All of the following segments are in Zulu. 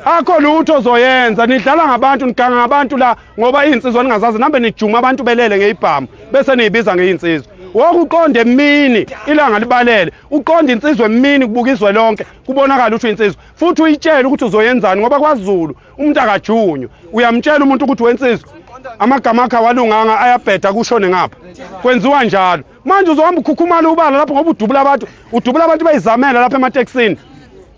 akho lutho ozoyenza nidlala ngabantu niganga ngabantu la ngoba insizwa ningazazi nambe nijuma abantu belele ngeyibhamu bese niyibiza ngeinsizwa wonke uqonde emini ilanga libalele uqonde insizwe emini kubukizwe lonke kubonakala ukuthi insizwa futhi uyitshela ukuthi uzoyenzani ngoba kwaZulu umuntu akajunywa uyamtshela umuntu ukuthi wensizwa amagama akhe awalunganga ayabheda kushone ngapha kwenziwa njalo manje uzohamba ukhukhumala ubala lapho ngoba udubula abantu bayizamela lapha emateksini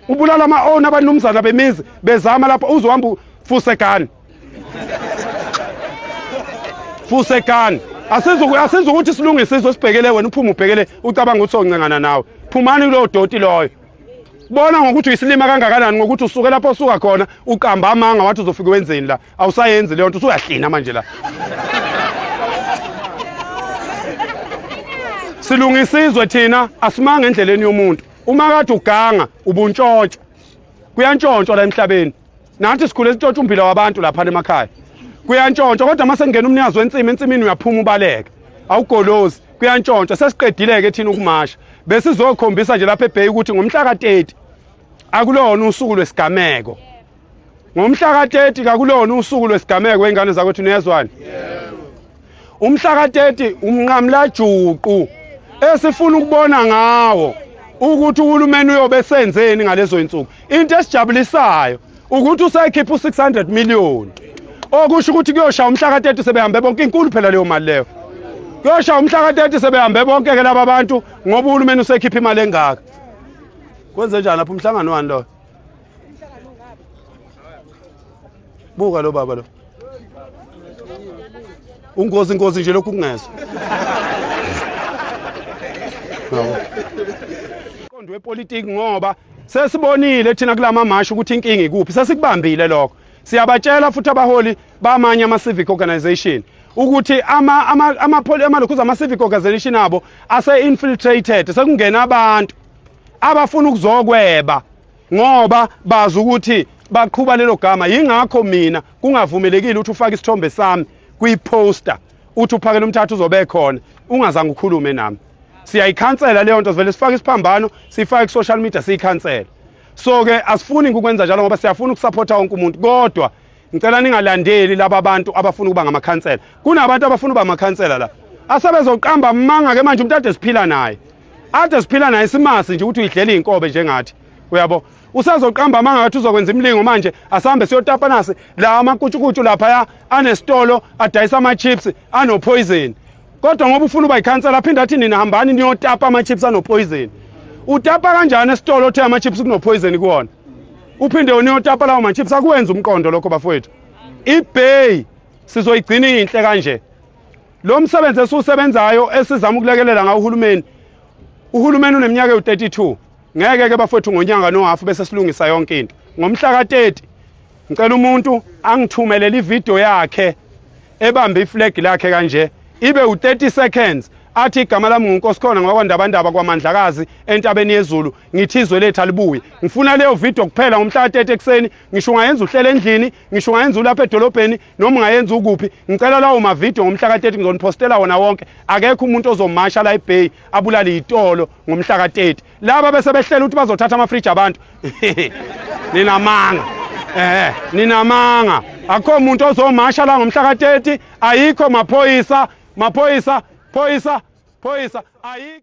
ubulala ama-own abanumzana bemizi bezama lapho uzohamba fusegani asizi ukuthi silungise isizwe sibhekele wena uphume ubhekele ucabanga ukuthi oncencana nawe phumani kulowo doti loyo bona ngokuthi uyisilima kangakanani ngokuthi usuke lapho usuka khona uqamba amanga wathi uzofika wenzeni la awusayenzi leyo nto usuyahlina manje la silungisizwe thina asimanga endleleni yomuntu uma kade uganga ubuntshontsho kuyantshontshwa la emhlabeni nathi sikhule sintshontsha umpilo wabantu lapha emakhaya kuyantshontshwa kodwa mase ngena umnikazi wensimini uyaphuma ubaleke awugolozi kuyantshontshwa sesiqedile-ke thina ukumasha besizokhombisa nje lapha eBay ukuthi ngomhla ka-30 akulona usuku lwesigameko ngomhla ka-30 kakulona usuku lwesigameko wengane zakwethu niyezwani umhla ka-30 umnqamla juqu esifuna ukubona ngawo ukuthi uhulumeni uyobe senzeni ngalezo insuku into esijabulisayo ukuthi usekhipha u600 million okusho ukuthi kuyoshaya umhla ka-30 sebehambe bonke inkulu phela leyo mali leyo kuyoshaya umhla ka-30 sebehambe bonke ke laba bantu ngoba uhulumeni usekhipha imali engaka kwenze njani lapho umhlangano wani lo buka lo baba lo ungozi nje lokhu kungezwe qondo wepolitiki ngoba sesibonile thina kulama mashi ukuthi inkingi ikuphi sesikubambile lokho siyabatshela futhi abaholi bamanye ama-civic organization ukuthi amalokhuza ama-civic organization abo ase-infiltrated sekungena abantu abafuna ukuzokweba ngoba bazi ukuthi baqhuba lelo gama yingakho mina kungavumelekile ukuthi ufake isithombe sami kwi-poster uthi uphakele umthathu uzobe khona ungazange ukhulume nami siyayikhansela leyo nto sivele sifake isiphambano sifake ku-social media siyikhansela so-ke asifuni ukwenza njalo ngoba siyafuna ukusapotha wonke umuntu kodwa ngicela ningalandeli laba abantu abafuna ukuba ngamakhansela kunabantu abafuna ukuba amakhansela la asebezoqamba manga-ke manje umuntu ade siphila naye simasi nje ukuthi uyidlela iy'nkobe njengathi uyabo usazoqamba amanga ngathi uzokwenza imlingo manje asambe siyotapa nasi la amakutshukutshu laphaya anesitolo adayisa ama-chips anopoison kodwa ngoba ufuna uba yikhansela aphinde athi nina hambani niyotapa ama-chips anopoison utapa kanjani esitolo othe ama-chips kunopoison kuwona uphinde uniyotapa lawo ma-chips akuwenza umqondo lokho bafowethu iBay sizoyigcina inhle kanje lo msebenzi esiwusebenzayo esizama ukulekelela ngawo uhulumeni uneminyaka ewu-32 ngeke-ke bafowethu ngonyanga nohafu bese silungisa yonke into ngomhla ka-30 ngicela umuntu angithumelele ividiyo yakhe ebambe iflag lakhe kanje ibe u-30 seconds athi igama lami nguNkosikhona ngwakwandabandaba kwaMandlakazi entabeni yeZulu ngithi izwe lethu alibuye ngifuna leyo video kuphela ngomhla ka-30 ekuseni ngisho ungayenza uhlele endlini ngisho ungayenza ulapha edolobheni noma ungayenza ukuphi ngicela lawo mavidiyo ngomhla ka-30 ngizonipostela wona wonke akekho umuntu ozomasha la eBay abulale itolo ngomhla ka-30 laba bese behlela ukuthi bazothatha amafriji abantu ninamanga akho umuntu ozomasha la ngomhla ka-30 ayikho maphoyisa ayikho